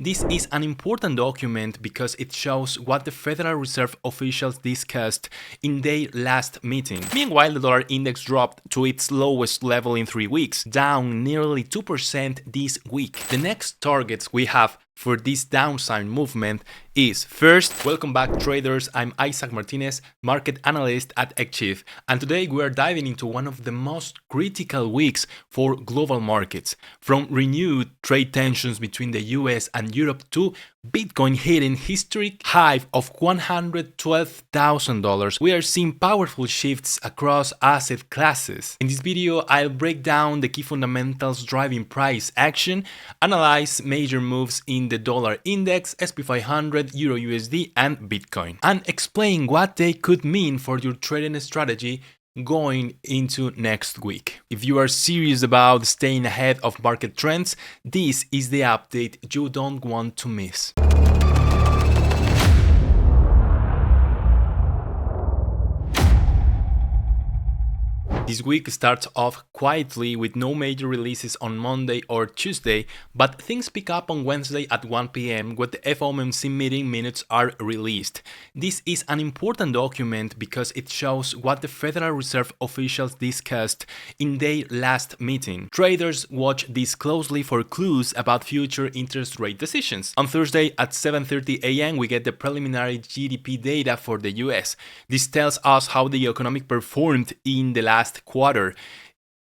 This is an important document because it shows what the Federal Reserve officials discussed in their last meeting. Meanwhile, the dollar index dropped to its lowest level in 3 weeks, down nearly 2% this week. The next targets we have for this downside movement is first, welcome back traders, I'm Isaac Martinez, market analyst at xChief, and today we are diving into one of the most critical weeks for global markets. From renewed trade tensions between the US and Europe to Bitcoin hitting historic high of $112,000, we are seeing powerful shifts across asset classes. In this video, I'll break down the key fundamentals driving price action, analyze major moves in the dollar index, SP500, Euro USD, and Bitcoin, and explain what they could mean for your trading strategy going into next week. If you are serious about staying ahead of market trends, this is the update you don't want to miss. This week starts off quietly with no major releases on Monday or Tuesday, but things pick up on Wednesday at 1 p.m. when the FOMC meeting minutes are released. This is an important document because it shows what the Federal Reserve officials discussed in their last meeting. Traders watch this closely for clues about future interest rate decisions. On Thursday at 7:30 a.m. we get the preliminary GDP data for the US. This tells us how the economic performed in the last quarter.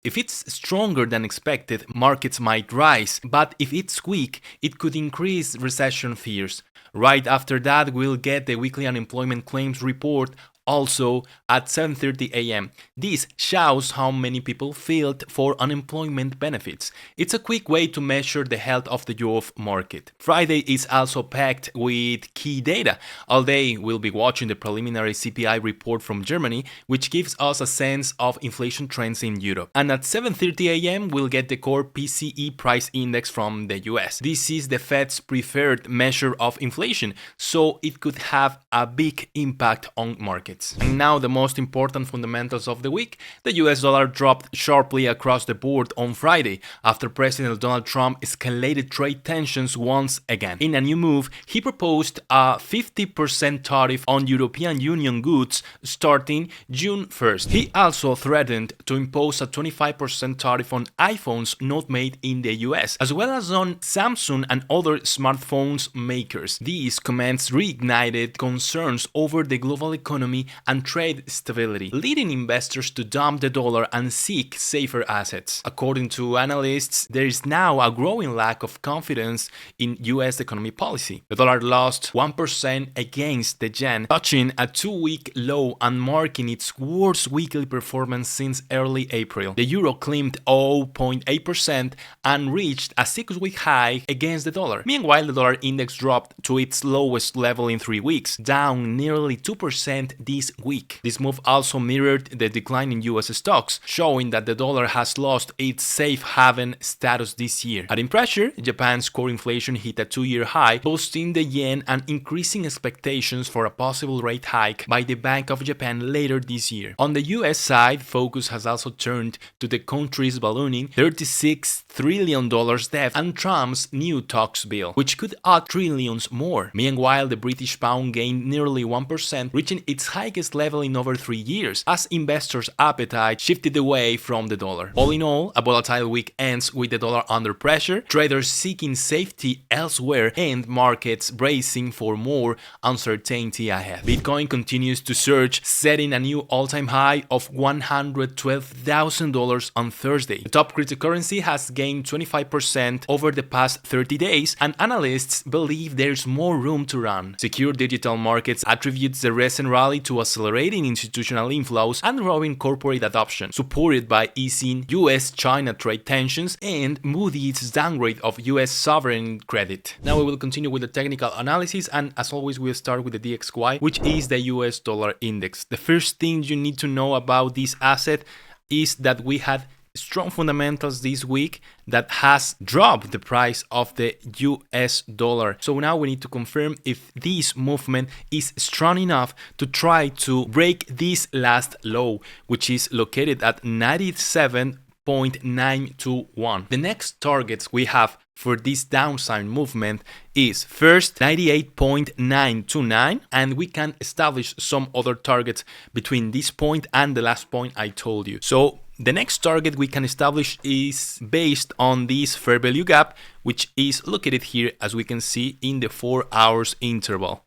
If it's stronger than expected, markets might rise, but if it's weak, it could increase recession fears. Right after that, we'll get the weekly unemployment claims report also at 7:30 a.m. This shows how many people filed for unemployment benefits. It's a quick way to measure the health of the job market. Friday is also packed with key data. All day we'll be watching the preliminary CPI report from Germany, which gives us a sense of inflation trends in Europe. And at 7:30 a.m. we'll get the core PCE price index from the US. This is the Fed's preferred measure of inflation, so it could have a big impact on markets. And now the most important fundamentals of the week. The US dollar dropped sharply across the board on Friday after President Donald Trump escalated trade tensions once again. In a new move, he proposed a 50% tariff on European Union goods starting June 1st. He also threatened to impose a 25% tariff on iPhones not made in the US, as well as on Samsung and other smartphones makers. These comments reignited concerns over the global economy and trade stability, leading investors to dump the dollar and seek safer assets. According to analysts, there is now a growing lack of confidence in US economy policy. The dollar lost 1% against the yen, touching a 2-week low and marking its worst weekly performance since early April. The euro climbed 0.8% and reached a 6-week high against the dollar. Meanwhile, the dollar index dropped to its lowest level in 3 weeks, down nearly 2% this week. This move also mirrored the decline in US stocks, showing that the dollar has lost its safe haven status this year. Adding pressure, Japan's core inflation hit a 2-year high, boosting the yen and increasing expectations for a possible rate hike by the Bank of Japan later this year. On the US side, focus has also turned to the country's ballooning $36 trillion debt and Trump's new tax bill, which could add trillions more. Meanwhile, the British pound gained nearly 1%, reaching its highest level in over 3 years, as investors' appetite shifted away from the dollar. All in all, a volatile week ends with the dollar under pressure, traders seeking safety elsewhere, and markets bracing for more uncertainty ahead. Bitcoin continues to surge, setting a new all-time high of $112,000 on Thursday. The top cryptocurrency has gained 25% over the past 30 days, and analysts believe there's more room to run. Secure Digital Markets attributes the recent rally to accelerating institutional inflows and growing corporate adoption, supported by easing US-China trade tensions and Moody's downgrade of US sovereign credit. Now we will continue with the technical analysis, and as always we'll start with the DXY, which is the US dollar index. The first thing you need to know about this asset is that we had strong fundamentals this week that has dropped the price of the US dollar. So now we need to confirm if this movement is strong enough to try to break this last low, which is located at 97 98.921. The next targets we have for this downside movement is first 98.929, and we can establish some other targets between this point and the last point I told you. So the next target we can establish is based on this fair value gap, which is located here, as we can see, in the 4 hours interval.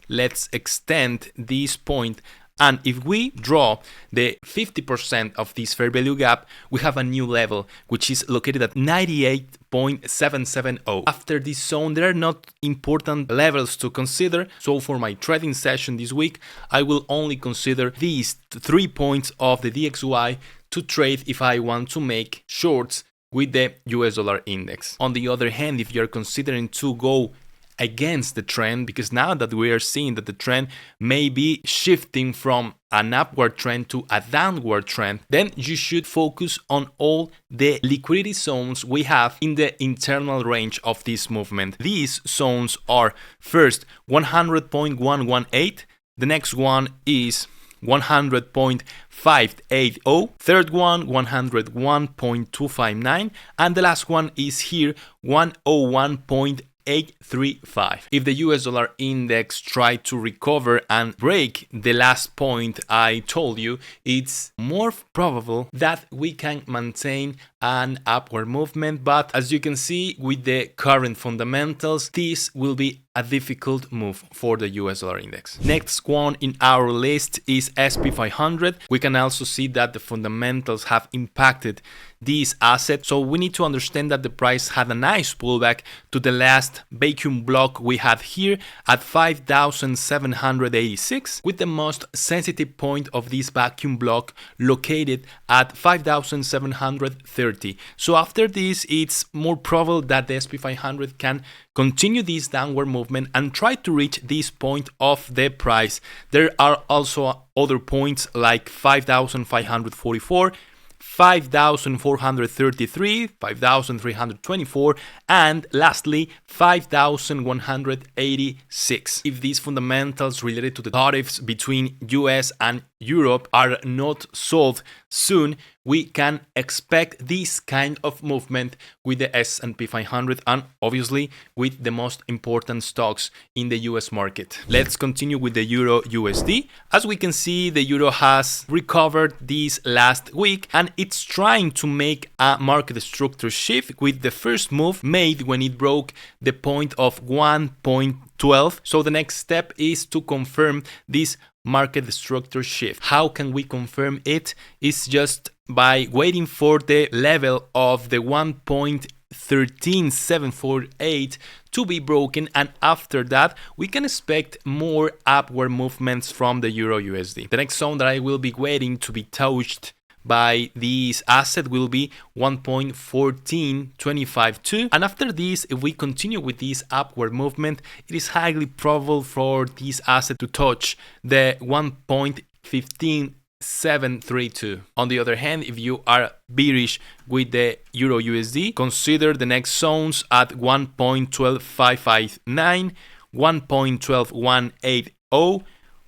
Let's extend this point, and if we draw the 50% of this fair value gap, we have a new level, which is located at 98.770. After this zone, there are not important levels to consider, so for my trading session this week, I will only consider these 3 points of the DXY to trade if I want to make shorts with the US dollar index. On the other hand, if you're considering to go against the trend, because now that we are seeing that the trend may be shifting from an upward trend to a downward trend, then you should focus on all the liquidity zones we have in the internal range of this movement. These zones are first 100.118, the next one is 100.580, third one 101.259, and the last one is here 101.835. If the US dollar index try to recover and break the last point I told you, it's more probable that we can maintain an upward movement, but as you can see with the current fundamentals, this will be a difficult move for the US dollar index. Next one in our list is SP500. We can also see that the fundamentals have impacted this asset, so we need to understand that the price had a nice pullback to the last vacuum block we had here at 5,786, with the most sensitive point of this vacuum block located at 5,730. So after this, it's more probable that the SP500 can continue this downward movement and try to reach this point of the price. There are also other points like 5,544, 5,433, 5,324, and lastly 5,186. If these fundamentals related to the tariffs between US and Europe are not solved soon, we can expect this kind of movement with the S&P 500 and obviously with the most important stocks in the US market. Let's continue with the Euro USD. As we can see, the Euro has recovered this last week and it's trying to make a market structure shift, with the first move made when it broke the point of 1.12. So the next step is to confirm this market structure shift. How can we confirm it? It's just by waiting for the level of the 1.13748 to be broken, and after that we can expect more upward movements from the Euro USD. The next zone that I will be waiting to be touched by this asset will be 1.14252, and after this, if we continue with this upward movement, it is highly probable for this asset to touch the 1.15732. On the other hand, if you are bearish with the Euro USD, consider the next zones at 1.12559, 1.12180,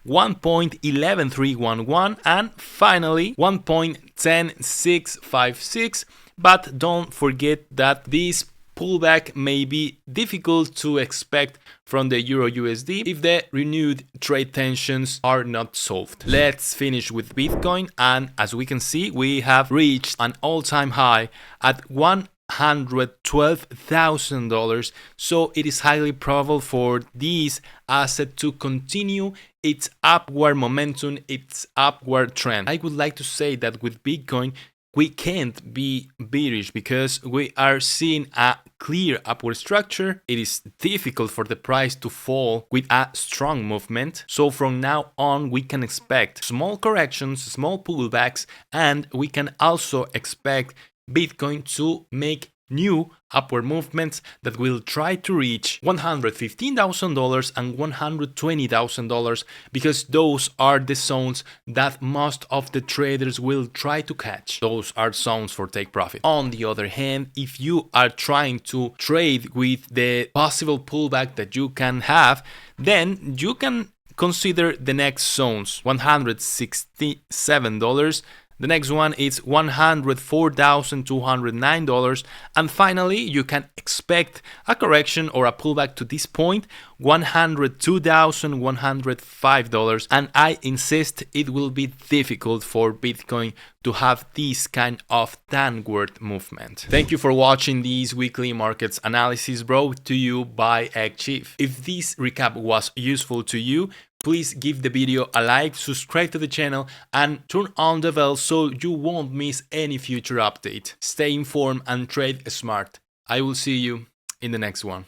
1.11311, and finally 1.10656. But don't forget that this pullback may be difficult to expect from the Euro USD if the renewed trade tensions are not solved. Let's finish with Bitcoin, and as we can see, we have reached an all-time high at $112,000, so it is highly probable for this asset to continue its upward momentum, its upward trend. I would like to say that with Bitcoin, we can't be bearish because we are seeing a clear upward structure. It is difficult for the price to fall with a strong movement. So from now on, we can expect small corrections, small pullbacks, and we can also expect Bitcoin to make new upward movements that will try to reach $115,000 and $120,000, because those are the zones that most of the traders will try to catch. Those are zones for take profit. On the other hand, if you are trying to trade with the possible pullback that you can have, then you can consider the next zones: $167 The next one is $104,209. And finally, you can expect a correction or a pullback to this point, $102,105. And I insist it will be difficult for Bitcoin to have this kind of downward movement. Thank you for watching this weekly markets analysis brought to you by xChief. If this recap was useful to you, please give the video a like, subscribe to the channel, and turn on the bell so you won't miss any future update. Stay informed and trade smart. I will see you in the next one.